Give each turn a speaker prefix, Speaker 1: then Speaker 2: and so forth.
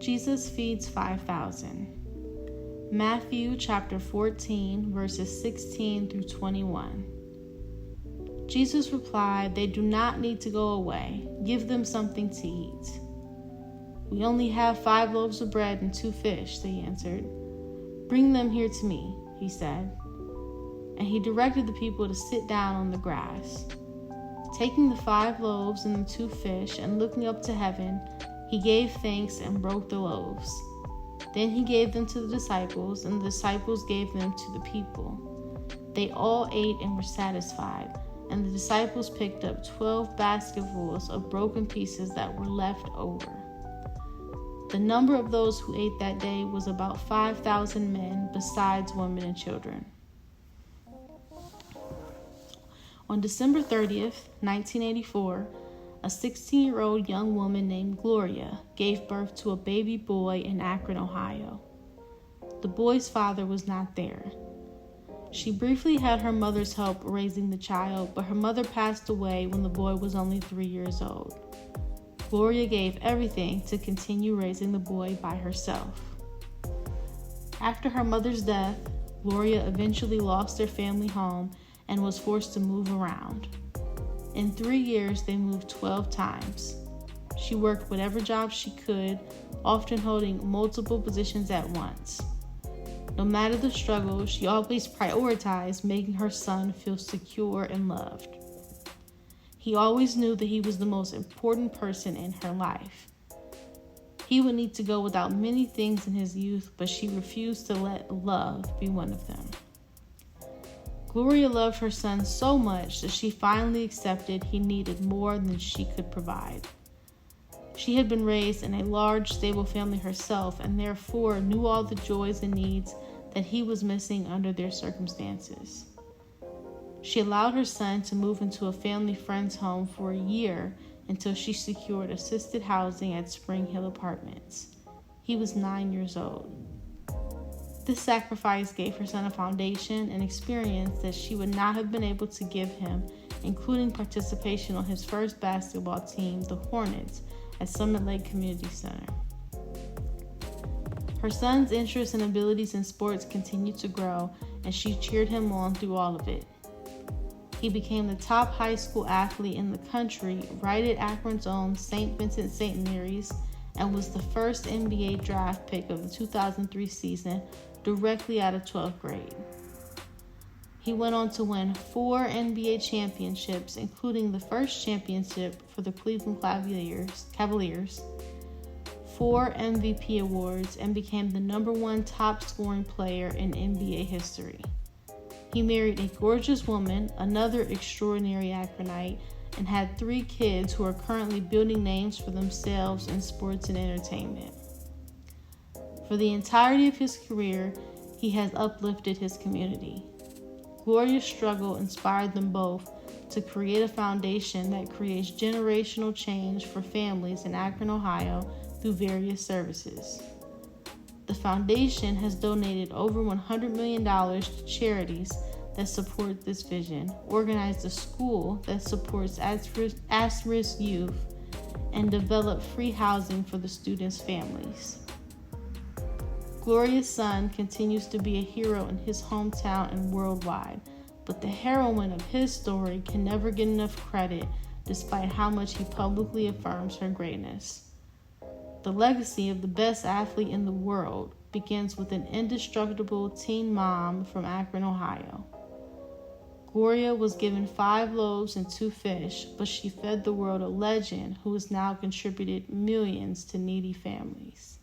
Speaker 1: Jesus feeds 5,000. Matthew chapter 14, verses 16 through 21. Jesus replied, "They do not need to go away. Give them something to eat." "We only have 5 loaves of bread and 2 fish," they answered. "Bring them here to me," he said. And he directed the people to sit down on the grass. Taking the 5 loaves and the 2 fish and looking up to heaven, he gave thanks and broke the loaves. Then he gave them to the disciples, and the disciples gave them to the people. They all ate and were satisfied, and the disciples picked up 12 basketfuls of broken pieces that were left over. The number of those who ate that day was about 5,000 men, besides women and children. On December 30th, 1984, a 16-year-old young woman named Gloria gave birth to a baby boy in Akron, Ohio. The boy's father was not there. She briefly had her mother's help raising the child, but her mother passed away when the boy was only 3 years old. Gloria gave everything to continue raising the boy by herself. After her mother's death, Gloria eventually lost their family home and was forced to move around. In 3 years, they moved 12 times. She worked whatever job she could, often holding multiple positions at once. No matter the struggle, she always prioritized making her son feel secure and loved. He always knew that he was the most important person in her life. He would need to go without many things in his youth, but she refused to let love be one of them. Gloria loved her son so much that she finally accepted he needed more than she could provide. She had been raised in a large, stable family herself and therefore knew all the joys and needs that he was missing under their circumstances. She allowed her son to move into a family friend's home for a year until she secured assisted housing at Spring Hill Apartments. He was 9 years old. This sacrifice gave her son a foundation and experience that she would not have been able to give him, including participation on his first basketball team, the Hornets, at Summit Lake Community Center. Her son's interests and abilities in sports continued to grow, and she cheered him on through all of it. He became the top high school athlete in the country, right at Akron's own St. Vincent St. Mary's, and was the first NBA draft pick of the 2003 season, directly out of 12th grade. He went on to win 4 NBA championships, including the first championship for the Cleveland Cavaliers, 4 MVP awards, and became the #1 top scoring player in NBA history. He married a gorgeous woman, another extraordinary Akronite, and had 3 kids who are currently building names for themselves in sports and entertainment. For the entirety of his career, he has uplifted his community. Gloria's struggle inspired them both to create a foundation that creates generational change for families in Akron, Ohio, through various services. The foundation has donated over $100 million to charities that support this vision, organized a school that supports at-risk youth, and developed free housing for the students' families. Gloria's son continues to be a hero in his hometown and worldwide, but the heroine of his story can never get enough credit despite how much he publicly affirms her greatness. The legacy of the best athlete in the world begins with an indestructible teen mom from Akron, Ohio. Gloria was given 5 loaves and 2 fish, but she fed the world a legend who has now contributed millions to needy families.